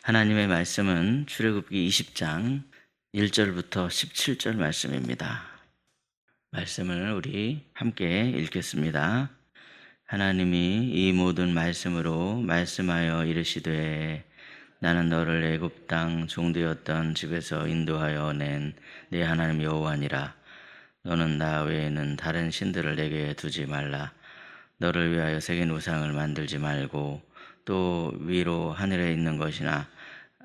하나님의 말씀은 출애굽기 20장 1절부터 17절 말씀입니다. 말씀을 우리 함께 읽겠습니다. 하나님이 이 모든 말씀으로 말씀하여 이르시되 나는 너를 애굽 땅 종되었던 집에서 인도하여 낸 내 하나님 여호와니라. 너는 나 외에는 다른 신들을 내게 두지 말라. 너를 위하여 새긴 우상을 만들지 말고 또 위로 하늘에 있는 것이나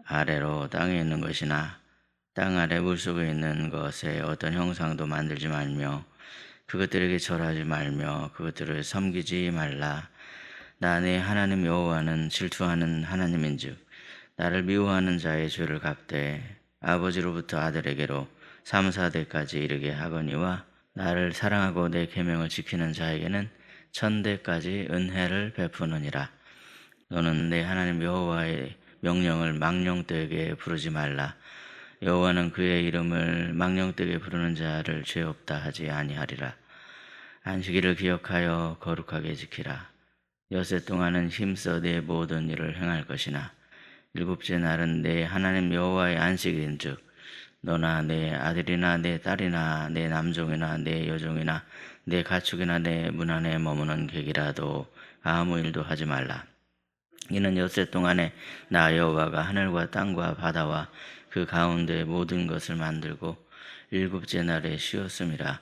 아래로 땅에 있는 것이나 땅 아래 물속에 있는 것에 어떤 형상도 만들지 말며 그것들에게 절하지 말며 그것들을 섬기지 말라. 나 내 하나님 여호와는 질투하는 하나님인즉 나를 미워하는 자의 죄를 갚되 아버지로부터 아들에게로 3, 4대까지 이르게 하거니와 나를 사랑하고 내 계명을 지키는 자에게는 1000대까지 은혜를 베푸느니라. 너는 내 하나님 여호와의 명령을 망령되게 부르지 말라. 여호와는 그의 이름을 망령되게 부르는 자를 죄 없다 하지 아니하리라. 안식일을 기억하여 거룩하게 지키라. 엿새 동안은 힘써 내 모든 일을 행할 것이나 일곱째 날은 내 하나님 여호와의 안식일인즉 너나 내 아들이나 내 딸이나 내 남종이나 내 여종이나 내 가축이나 내 문 안에 머무는 객이라도 아무 일도 하지 말라. 이는 엿새 동안에 나 여호와가 하늘과 땅과 바다와 그 가운데 모든 것을 만들고 일곱째 날에 쉬었음이라.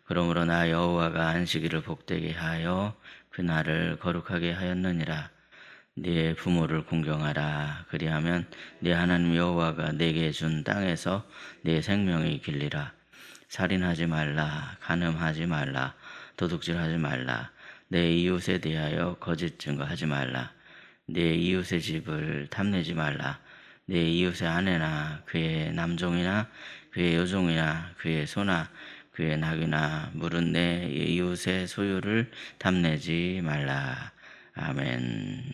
그러므로 나 여호와가 안식일을 복되게 하여 그 날을 거룩하게 하였느니라. 네 부모를 공경하라. 그리하면 네 하나님 여호와가 내게 준 땅에서 네 생명이 길리라. 살인하지 말라. 간음하지 말라. 도둑질하지 말라. 내 이웃에 대하여 거짓 증거하지 말라. 내 이웃의 집을 탐내지 말라. 내 이웃의 아내나 그의 남종이나 그의 여종이나 그의 소나 그의 낙이나 물은 내 이웃의 소유를 탐내지 말라. 아멘.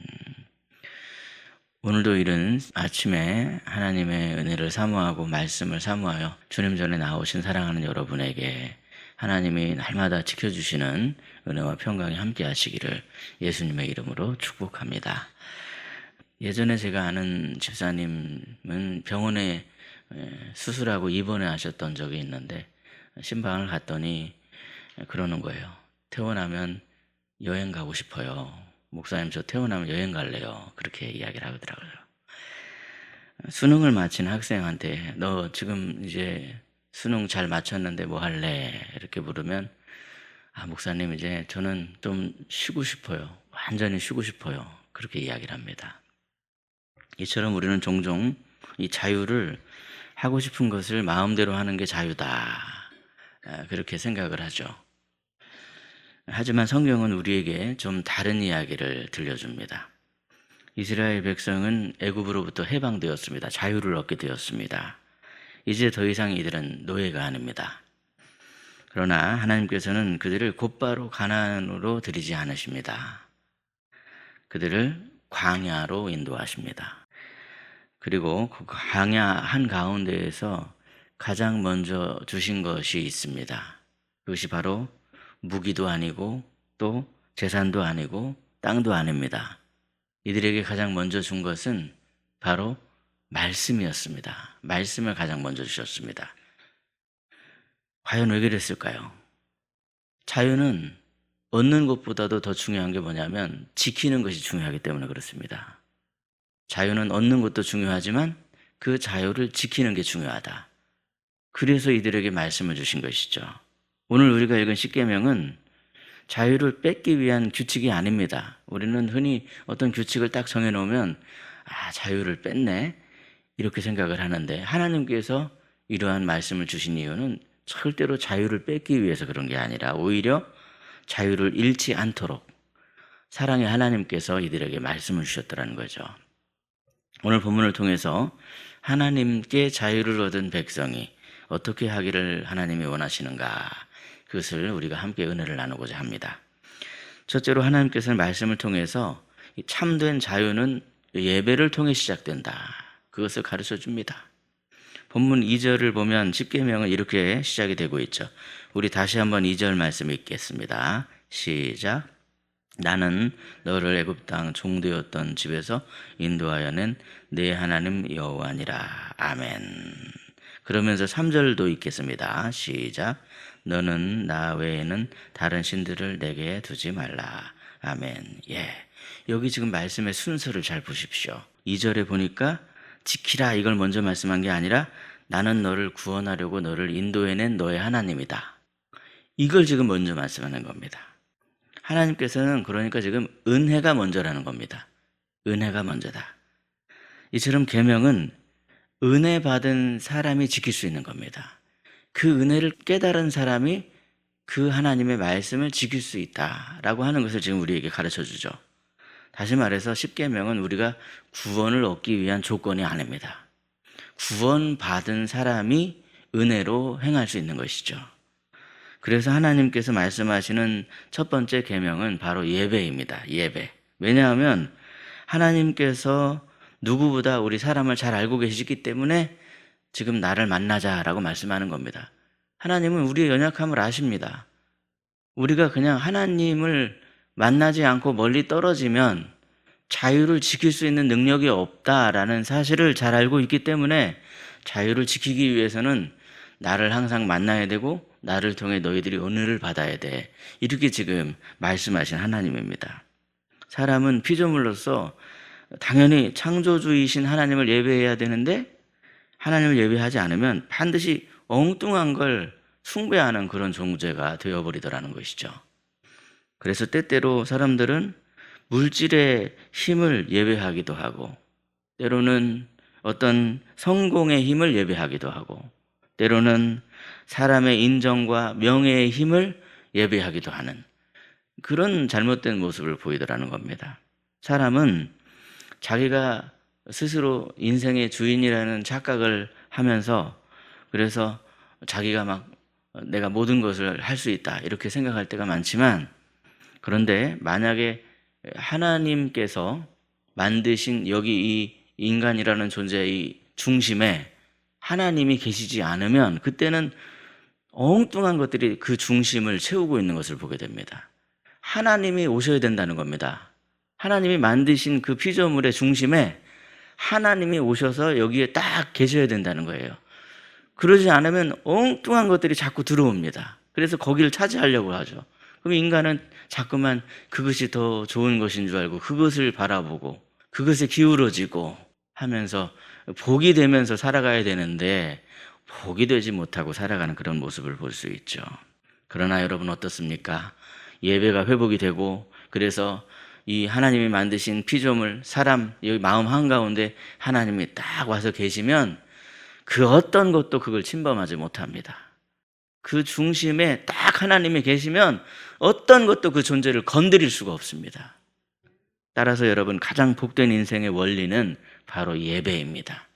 오늘도 이른 아침에 하나님의 은혜를 사모하고 말씀을 사모하여 주님 전에 나오신 사랑하는 여러분에게 하나님이 날마다 지켜주시는 은혜와 평강이 함께 하시기를 예수님의 이름으로 축복합니다. 예전에 제가 아는 집사님은 병원에 수술하고 입원해 하셨던 적이 있는데 신방을 갔더니 그러는 거예요. 퇴원하면 여행 가고 싶어요. 목사님, 저 퇴원하면 여행 갈래요. 그렇게 이야기를 하더라고요. 수능을 마친 학생한테 너 지금 이제 수능 잘 마쳤는데 뭐 할래? 이렇게 물으면 목사님, 이제 저는 좀 쉬고 싶어요. 완전히 쉬고 싶어요. 그렇게 이야기를 합니다. 이처럼 우리는 종종 이 자유를 하고 싶은 것을 마음대로 하는 게 자유다. 그렇게 생각을 하죠. 하지만 성경은 우리에게 좀 다른 이야기를 들려줍니다. 이스라엘 백성은 애굽으로부터 해방되었습니다. 자유를 얻게 되었습니다. 이제 더 이상 이들은 노예가 아닙니다. 그러나 하나님께서는 그들을 곧바로 가나안으로 들이지 않으십니다. 그들을 광야로 인도하십니다. 그리고 그 광야 한가운데에서 가장 먼저 주신 것이 있습니다. 그것이 바로 무기도 아니고 또 재산도 아니고 땅도 아닙니다. 이들에게 가장 먼저 준 것은 바로 말씀이었습니다. 말씀을 가장 먼저 주셨습니다. 과연 왜 그랬을까요? 자유는 얻는 것보다도 더 중요한 게 뭐냐면 지키는 것이 중요하기 때문에 그렇습니다. 자유는 얻는 것도 중요하지만 그 자유를 지키는 게 중요하다. 그래서 이들에게 말씀을 주신 것이죠. 오늘 우리가 읽은 십계명은 자유를 뺏기 위한 규칙이 아닙니다. 우리는 흔히 어떤 규칙을 딱 정해놓으면 자유를 뺐네 이렇게 생각을 하는데 하나님께서 이러한 말씀을 주신 이유는 절대로 자유를 뺏기 위해서 그런 게 아니라 오히려 자유를 잃지 않도록 사랑의 하나님께서 이들에게 말씀을 주셨더라는 거죠. 오늘 본문을 통해서 하나님께 자유를 얻은 백성이 어떻게 하기를 하나님이 원하시는가, 그것을 우리가 함께 은혜를 나누고자 합니다. 첫째로 하나님께서는 말씀을 통해서 참된 자유는 예배를 통해 시작된다. 그것을 가르쳐 줍니다. 본문 2절을 보면 십계명은 이렇게 시작이 되고 있죠. 우리 다시 한번 2절 말씀 읽겠습니다. 시작. 나는 너를 애굽 땅 종되었던 집에서 인도하여 낸 내 하나님 여호와니라. 아멘. 그러면서 3절도 읽겠습니다. 시작. 너는 나 외에는 다른 신들을 내게 두지 말라. 아멘. 예. 여기 지금 말씀의 순서를 잘 보십시오. 2절에 보니까 지키라 이걸 먼저 말씀한 게 아니라 나는 너를 구원하려고 너를 인도해낸 너의 하나님이다. 이걸 지금 먼저 말씀하는 겁니다. 하나님께서는 그러니까 지금 은혜가 먼저라는 겁니다. 은혜가 먼저다. 이처럼 계명은 은혜 받은 사람이 지킬 수 있는 겁니다. 그 은혜를 깨달은 사람이 그 하나님의 말씀을 지킬 수 있다라고 하는 것을 지금 우리에게 가르쳐 주죠. 다시 말해서 십계명은 우리가 구원을 얻기 위한 조건이 아닙니다. 구원받은 사람이 은혜로 행할 수 있는 것이죠. 그래서 하나님께서 말씀하시는 첫 번째 계명은 바로 예배입니다. 예배. 왜냐하면 하나님께서 누구보다 우리 사람을 잘 알고 계시기 때문에 지금 나를 만나자라고 말씀하는 겁니다. 하나님은 우리의 연약함을 아십니다. 우리가 그냥 하나님을 만나지 않고 멀리 떨어지면 자유를 지킬 수 있는 능력이 없다라는 사실을 잘 알고 있기 때문에 자유를 지키기 위해서는 나를 항상 만나야 되고 나를 통해 너희들이 은혜를 받아야 돼. 이렇게 지금 말씀하신 하나님입니다. 사람은 피조물로서 당연히 창조주이신 하나님을 예배해야 되는데 하나님을 예배하지 않으면 반드시 엉뚱한 걸 숭배하는 그런 존재가 되어버리더라는 것이죠. 그래서 때때로 사람들은 물질의 힘을 예배하기도 하고 때로는 어떤 성공의 힘을 예배하기도 하고 때로는 사람의 인정과 명예의 힘을 예배하기도 하는 그런 잘못된 모습을 보이더라는 겁니다. 사람은 자기가 스스로 인생의 주인이라는 착각을 하면서 그래서 자기가 막 내가 모든 것을 할 수 있다 이렇게 생각할 때가 많지만 그런데 만약에 하나님께서 만드신 여기 이 인간이라는 존재의 중심에 하나님이 계시지 않으면 그때는 엉뚱한 것들이 그 중심을 채우고 있는 것을 보게 됩니다. 하나님이 오셔야 된다는 겁니다. 하나님이 만드신 그 피조물의 중심에 하나님이 오셔서 여기에 딱 계셔야 된다는 거예요. 그러지 않으면 엉뚱한 것들이 자꾸 들어옵니다. 그래서 거기를 차지하려고 하죠. 그럼 인간은 자꾸만 그것이 더 좋은 것인 줄 알고 그것을 바라보고 그것에 기울어지고 하면서 복이 되면서 살아가야 되는데 복이 되지 못하고 살아가는 그런 모습을 볼 수 있죠. 그러나 여러분 어떻습니까? 예배가 회복이 되고 그래서 이 하나님이 만드신 피조물, 사람, 여기 마음 한가운데 하나님이 딱 와서 계시면 그 어떤 것도 그걸 침범하지 못합니다. 그 중심에 딱 하나님이 계시면 어떤 것도 그 존재를 건드릴 수가 없습니다. 따라서 여러분 가장 복된 인생의 원리는 바로 예배입니다.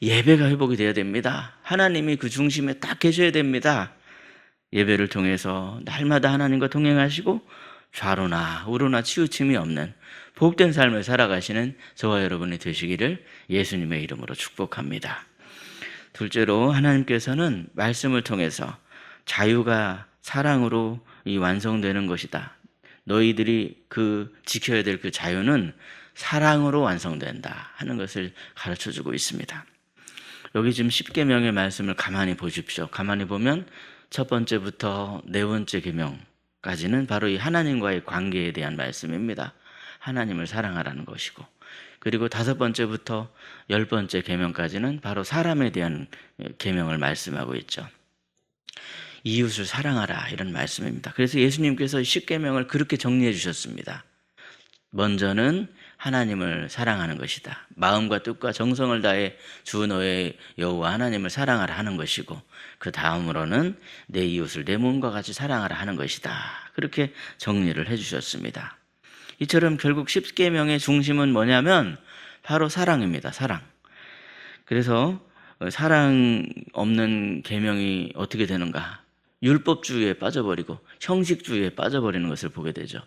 예배가 회복이 되어야 됩니다. 하나님이 그 중심에 딱 계셔야 됩니다. 예배를 통해서 날마다 하나님과 동행하시고 좌로나 우로나 치우침이 없는 복된 삶을 살아가시는 저와 여러분이 되시기를 예수님의 이름으로 축복합니다. 둘째로 하나님께서는 말씀을 통해서 자유가 사랑으로 완성되는 것이다. 너희들이 지켜야 될 그 자유는 사랑으로 완성된다 하는 것을 가르쳐주고 있습니다. 여기 지금 십계명의 말씀을 가만히 보십시오. 가만히 보면 첫 번째부터 네 번째 계명까지는 바로 이 하나님과의 관계에 대한 말씀입니다. 하나님을 사랑하라는 것이고 그리고 다섯 번째부터 열 번째 계명까지는 바로 사람에 대한 계명을 말씀하고 있죠. 이웃을 사랑하라 이런 말씀입니다. 그래서 예수님께서 십계명을 그렇게 정리해 주셨습니다. 먼저는 하나님을 사랑하는 것이다. 마음과 뜻과 정성을 다해 주 너의 여호와 하나님을 사랑하라 하는 것이고 그 다음으로는 내 이웃을 내 몸과 같이 사랑하라 하는 것이다. 그렇게 정리를 해주셨습니다. 이처럼 결국 십계명의 중심은 뭐냐면 바로 사랑입니다. 사랑. 그래서 사랑 없는 계명이 어떻게 되는가? 율법주의에 빠져버리고 형식주의에 빠져버리는 것을 보게 되죠.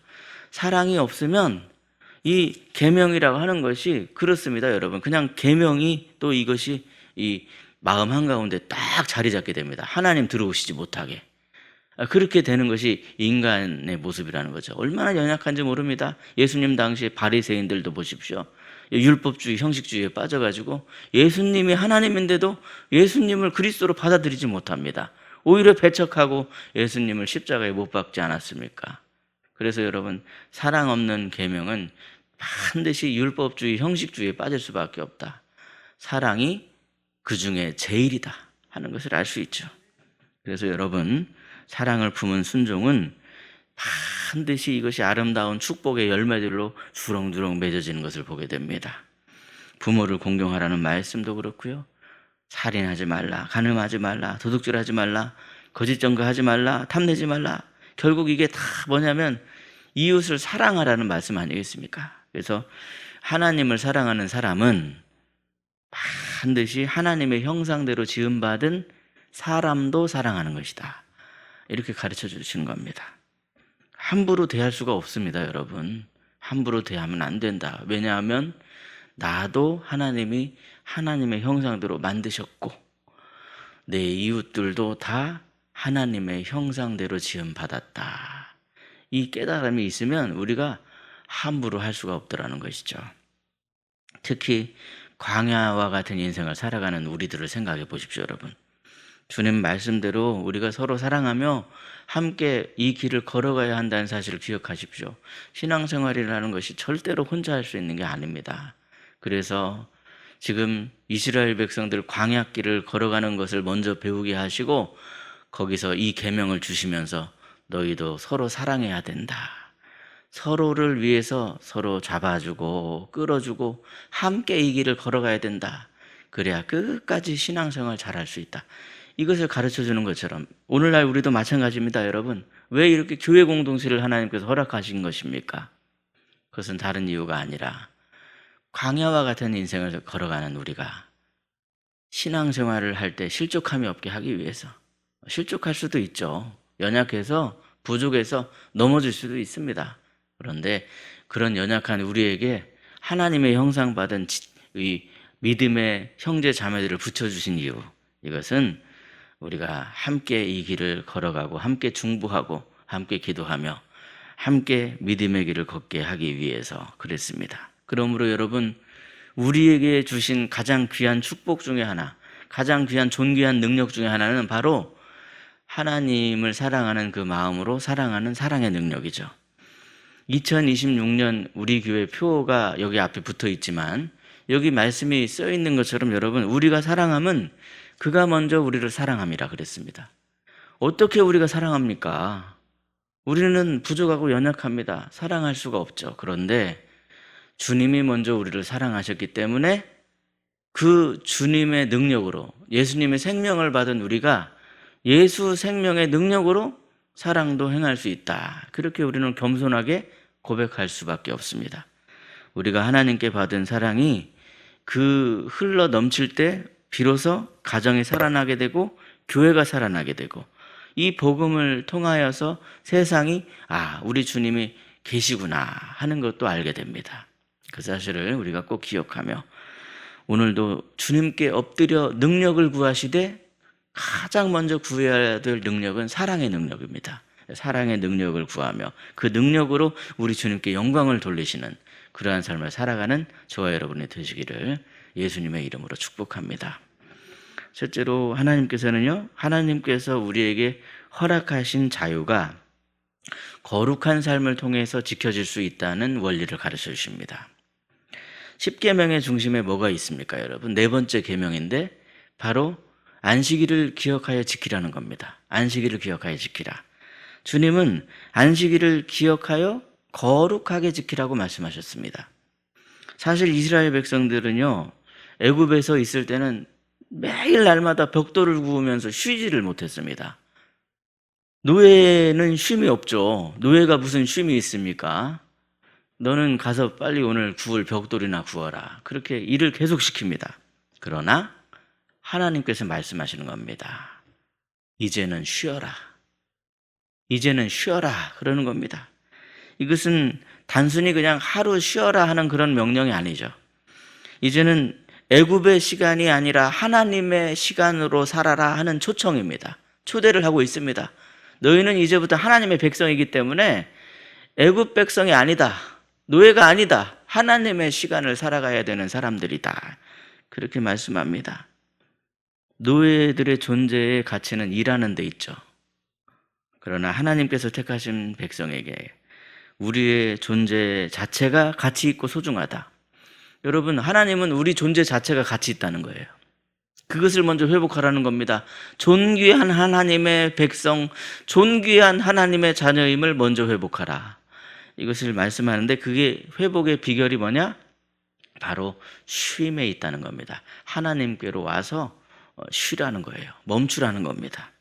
사랑이 없으면 이 계명이라고 하는 것이 그렇습니다, 여러분. 그냥 계명이 또 이것이 이 마음 한가운데 딱 자리 잡게 됩니다. 하나님 들어오시지 못하게. 그렇게 되는 것이 인간의 모습이라는 거죠. 얼마나 연약한지 모릅니다. 예수님 당시 바리새인들도 보십시오. 율법주의, 형식주의에 빠져가지고 예수님이 하나님인데도 예수님을 그리스도로 받아들이지 못합니다. 오히려 배척하고 예수님을 십자가에 못 박지 않았습니까? 그래서 여러분, 사랑 없는 계명은 반드시 율법주의, 형식주의에 빠질 수밖에 없다. 사랑이 그 중에 제일이다 하는 것을 알 수 있죠. 그래서 여러분, 사랑을 품은 순종은 반드시 이것이 아름다운 축복의 열매들로 주렁주렁 맺어지는 것을 보게 됩니다. 부모를 공경하라는 말씀도 그렇고요. 살인하지 말라, 간음하지 말라, 도둑질하지 말라, 거짓 증거하지 말라, 탐내지 말라. 결국 이게 다 뭐냐면 이웃을 사랑하라는 말씀 아니겠습니까? 그래서 하나님을 사랑하는 사람은 반드시 하나님의 형상대로 지음받은 사람도 사랑하는 것이다. 이렇게 가르쳐 주시는 겁니다. 함부로 대할 수가 없습니다, 여러분. 함부로 대하면 안 된다. 왜냐하면 나도 하나님이 하나님의 형상대로 만드셨고 내 이웃들도 다 하나님의 형상대로 지음받았다. 이 깨달음이 있으면 우리가 함부로 할 수가 없더라는 것이죠. 특히 광야와 같은 인생을 살아가는 우리들을 생각해 보십시오, 여러분. 주님 말씀대로 우리가 서로 사랑하며 함께 이 길을 걸어가야 한다는 사실을 기억하십시오. 신앙생활이라는 것이 절대로 혼자 할 수 있는 게 아닙니다. 그래서 지금 이스라엘 백성들 광야길을 걸어가는 것을 먼저 배우게 하시고 거기서 이 계명을 주시면서 너희도 서로 사랑해야 된다. 서로를 위해서 서로 잡아주고 끌어주고 함께 이 길을 걸어가야 된다. 그래야 끝까지 신앙생활 잘할 수 있다. 이것을 가르쳐주는 것처럼 오늘날 우리도 마찬가지입니다, 여러분. 왜 이렇게 교회 공동체를 하나님께서 허락하신 것입니까? 그것은 다른 이유가 아니라 광야와 같은 인생을 걸어가는 우리가 신앙생활을 할 때 실족함이 없게 하기 위해서. 실족할 수도 있죠. 연약해서 부족해서 넘어질 수도 있습니다. 그런데 그런 연약한 우리에게 하나님의 형상받은 이 믿음의 형제 자매들을 붙여주신 이유, 이것은 우리가 함께 이 길을 걸어가고 함께 중보하고 함께 기도하며 함께 믿음의 길을 걷게 하기 위해서 그랬습니다. 그러므로 여러분, 우리에게 주신 가장 귀한 축복 중에 하나, 가장 귀한 존귀한 능력 중에 하나는 바로 하나님을 사랑하는 그 마음으로 사랑하는 사랑의 능력이죠. 2026년 우리 교회 표가 여기 앞에 붙어 있지만 여기 말씀이 써 있는 것처럼 여러분, 우리가 사랑함은 그가 먼저 우리를 사랑함이라 그랬습니다. 어떻게 우리가 사랑합니까? 우리는 부족하고 연약합니다. 사랑할 수가 없죠. 그런데 주님이 먼저 우리를 사랑하셨기 때문에 그 주님의 능력으로, 예수님의 생명을 받은 우리가 예수 생명의 능력으로 사랑도 행할 수 있다. 그렇게 우리는 겸손하게 고백할 수밖에 없습니다. 우리가 하나님께 받은 사랑이 그 흘러 넘칠 때 비로소 가정이 살아나게 되고 교회가 살아나게 되고 이 복음을 통하여서 세상이 우리 주님이 계시구나 하는 것도 알게 됩니다. 그 사실을 우리가 꼭 기억하며 오늘도 주님께 엎드려 능력을 구하시되 가장 먼저 구해야 될 능력은 사랑의 능력입니다. 사랑의 능력을 구하며 그 능력으로 우리 주님께 영광을 돌리시는 그러한 삶을 살아가는 저와 여러분이 되시기를 예수님의 이름으로 축복합니다. 실제로 하나님께서 우리에게 허락하신 자유가 거룩한 삶을 통해서 지켜질 수 있다는 원리를 가르쳐 주십니다. 10계명의 중심에 뭐가 있습니까, 여러분? 네 번째 계명인데 바로 안식일을 기억하여 지키라는 겁니다. 안식일을 기억하여 지키라. 주님은 안식일을 기억하여 거룩하게 지키라고 말씀하셨습니다. 사실 이스라엘 백성들은요, 애굽에서 있을 때는 매일 날마다 벽돌을 구우면서 쉬지를 못했습니다. 노예는 쉼이 없죠. 노예가 무슨 쉼이 있습니까? 너는 가서 빨리 오늘 구울 벽돌이나 구워라. 그렇게 일을 계속 시킵니다. 그러나 하나님께서 말씀하시는 겁니다. 이제는 쉬어라. 이제는 쉬어라. 그러는 겁니다. 이것은 단순히 그냥 하루 쉬어라 하는 그런 명령이 아니죠. 이제는 애굽의 시간이 아니라 하나님의 시간으로 살아라 하는 초청입니다. 초대를 하고 있습니다. 너희는 이제부터 하나님의 백성이기 때문에 애굽 백성이 아니다, 노예가 아니다, 하나님의 시간을 살아가야 되는 사람들이다. 그렇게 말씀합니다. 노예들의 존재의 가치는 일하는 데 있죠. 그러나 하나님께서 택하신 백성에게 우리의 존재 자체가 가치 있고 소중하다. 여러분, 하나님은 우리 존재 자체가 가치 있다는 거예요. 그것을 먼저 회복하라는 겁니다. 존귀한 하나님의 백성, 존귀한 하나님의 자녀임을 먼저 회복하라. 이것을 말씀하는데 그게 회복의 비결이 뭐냐? 바로 쉼에 있다는 겁니다. 하나님께로 와서 쉬라는 거예요. 멈추라는 겁니다.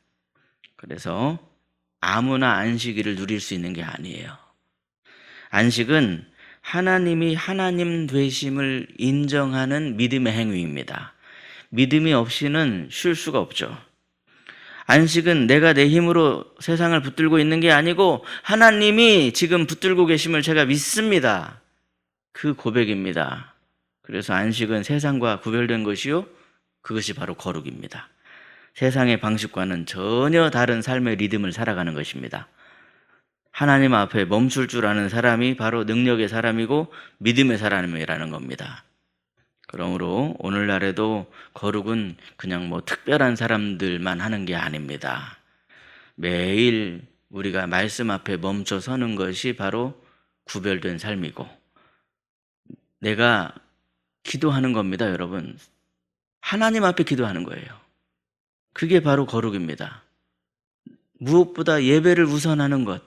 그래서 아무나 안식일을 누릴 수 있는 게 아니에요. 안식은 하나님이 하나님 되심을 인정하는 믿음의 행위입니다. 믿음이 없이는 쉴 수가 없죠. 안식은 내가 내 힘으로 세상을 붙들고 있는 게 아니고 하나님이 지금 붙들고 계심을 제가 믿습니다. 그 고백입니다. 그래서 안식은 세상과 구별된 것이요, 그것이 바로 거룩입니다. 세상의 방식과는 전혀 다른 삶의 리듬을 살아가는 것입니다. 하나님 앞에 멈출 줄 아는 사람이 바로 능력의 사람이고 믿음의 사람이라는 겁니다. 그러므로 오늘날에도 거룩은 그냥 특별한 사람들만 하는 게 아닙니다. 매일 우리가 말씀 앞에 멈춰 서는 것이 바로 구별된 삶이고, 내가 기도하는 겁니다, 여러분. 하나님 앞에 기도하는 거예요. 그게 바로 거룩입니다. 무엇보다 예배를 우선하는 것,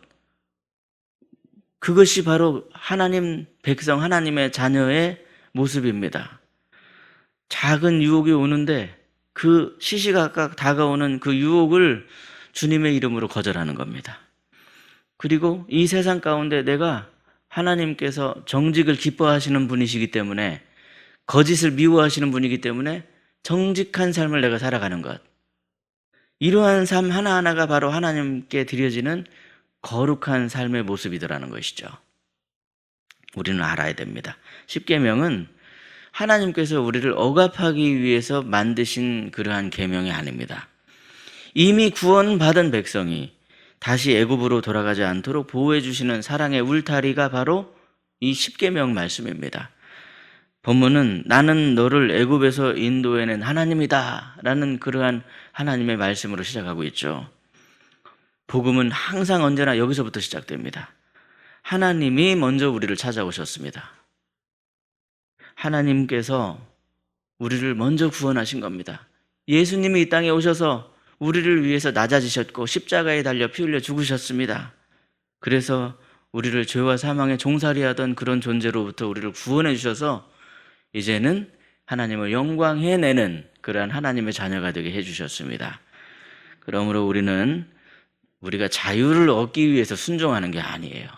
그것이 바로 하나님 백성, 하나님의 자녀의 모습입니다. 작은 유혹이 오는데 그 시시각각 다가오는 그 유혹을 주님의 이름으로 거절하는 겁니다. 그리고 이 세상 가운데 내가 하나님께서 정직을 기뻐하시는 분이시기 때문에, 거짓을 미워하시는 분이기 때문에 정직한 삶을 내가 살아가는 것, 이러한 삶 하나하나가 바로 하나님께 드려지는 거룩한 삶의 모습이더라는 것이죠. 우리는 알아야 됩니다. 십계명은 하나님께서 우리를 억압하기 위해서 만드신 그러한 계명이 아닙니다. 이미 구원받은 백성이 다시 애굽으로 돌아가지 않도록 보호해 주시는 사랑의 울타리가 바로 이 십계명 말씀입니다. 본문은 나는 너를 애굽에서 인도해낸 하나님이다 라는 그러한 하나님의 말씀으로 시작하고 있죠. 복음은 항상 언제나 여기서부터 시작됩니다. 하나님이 먼저 우리를 찾아오셨습니다. 하나님께서 우리를 먼저 구원하신 겁니다. 예수님이 이 땅에 오셔서 우리를 위해서 낮아지셨고 십자가에 달려 피 흘려 죽으셨습니다. 그래서 우리를 죄와 사망에 종살이하던 그런 존재로부터 우리를 구원해 주셔서 이제는 하나님을 영광해내는 그러한 하나님의 자녀가 되게 해주셨습니다. 그러므로 우리가 자유를 얻기 위해서 순종하는 게 아니에요.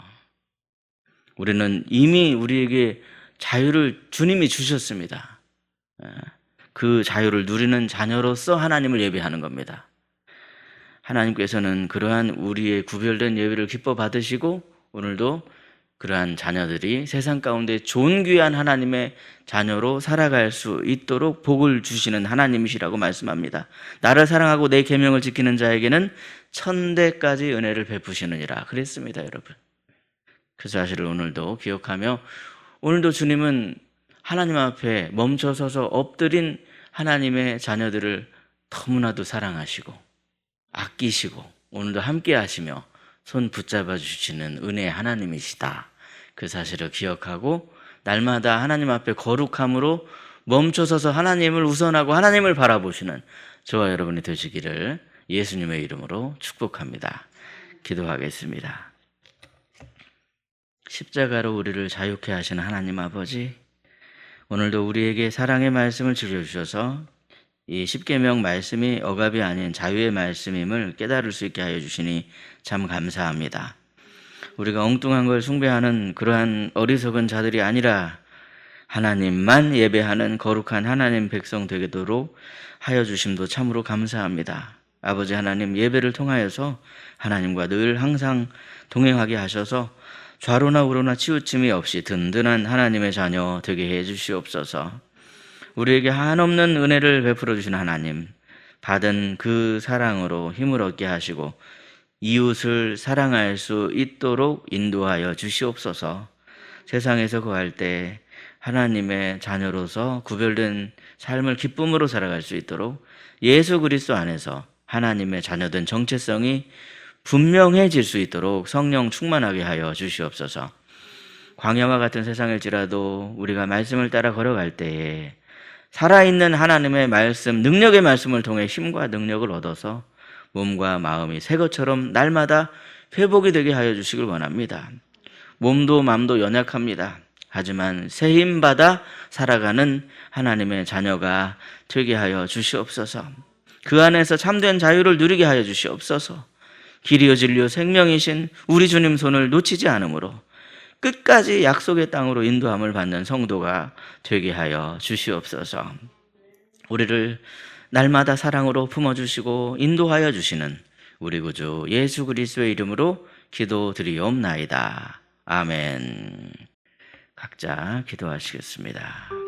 우리는 이미 우리에게 자유를 주님이 주셨습니다. 그 자유를 누리는 자녀로서 하나님을 예배하는 겁니다. 하나님께서는 그러한 우리의 구별된 예배를 기뻐 받으시고 오늘도 그러한 자녀들이 세상 가운데 존귀한 하나님의 자녀로 살아갈 수 있도록 복을 주시는 하나님이시라고 말씀합니다. 나를 사랑하고 내 계명을 지키는 자에게는 천대까지 은혜를 베푸시느니라 그랬습니다, 여러분. 그 사실을 오늘도 기억하며, 오늘도 주님은 하나님 앞에 멈춰서서 엎드린 하나님의 자녀들을 너무나도 사랑하시고 아끼시고 오늘도 함께 하시며 손 붙잡아 주시는 은혜의 하나님이시다. 그 사실을 기억하고 날마다 하나님 앞에 거룩함으로 멈춰서서 하나님을 우선하고 하나님을 바라보시는 저와 여러분이 되시기를 예수님의 이름으로 축복합니다. 기도하겠습니다. 십자가로 우리를 자유케 하시는 하나님 아버지, 오늘도 우리에게 사랑의 말씀을 들려주셔서 이 십계명 말씀이 억압이 아닌 자유의 말씀임을 깨달을 수 있게 하여 주시니 참 감사합니다. 우리가 엉뚱한 걸 숭배하는 그러한 어리석은 자들이 아니라 하나님만 예배하는 거룩한 하나님 백성 되도록 하여 주심도 참으로 감사합니다. 아버지 하나님, 예배를 통하여서 하나님과 늘 항상 동행하게 하셔서 좌로나 우로나 치우침이 없이 든든한 하나님의 자녀 되게 해 주시옵소서. 우리에게 한없는 은혜를 베풀어 주신 하나님, 받은 그 사랑으로 힘을 얻게 하시고 이웃을 사랑할 수 있도록 인도하여 주시옵소서. 세상에서 거할 때 하나님의 자녀로서 구별된 삶을 기쁨으로 살아갈 수 있도록 예수 그리스도 안에서 하나님의 자녀된 정체성이 분명해질 수 있도록 성령 충만하게 하여 주시옵소서. 광야와 같은 세상일지라도 우리가 말씀을 따라 걸어갈 때에 살아있는 하나님의 말씀, 능력의 말씀을 통해 힘과 능력을 얻어서 몸과 마음이 새 것처럼 날마다 회복이 되게 하여 주시길 원합니다. 몸도 마음도 연약합니다. 하지만 새 힘 받아 살아가는 하나님의 자녀가 되게 하여 주시옵소서. 그 안에서 참된 자유를 누리게 하여 주시옵소서. 길이요 진리요 생명이신 우리 주님 손을 놓치지 않으므로 끝까지 약속의 땅으로 인도함을 받는 성도가 되게 하여 주시옵소서. 우리를 날마다 사랑으로 품어주시고 인도하여 주시는 우리 구주 예수 그리스도의 이름으로 기도드리옵나이다. 아멘. 각자 기도하시겠습니다.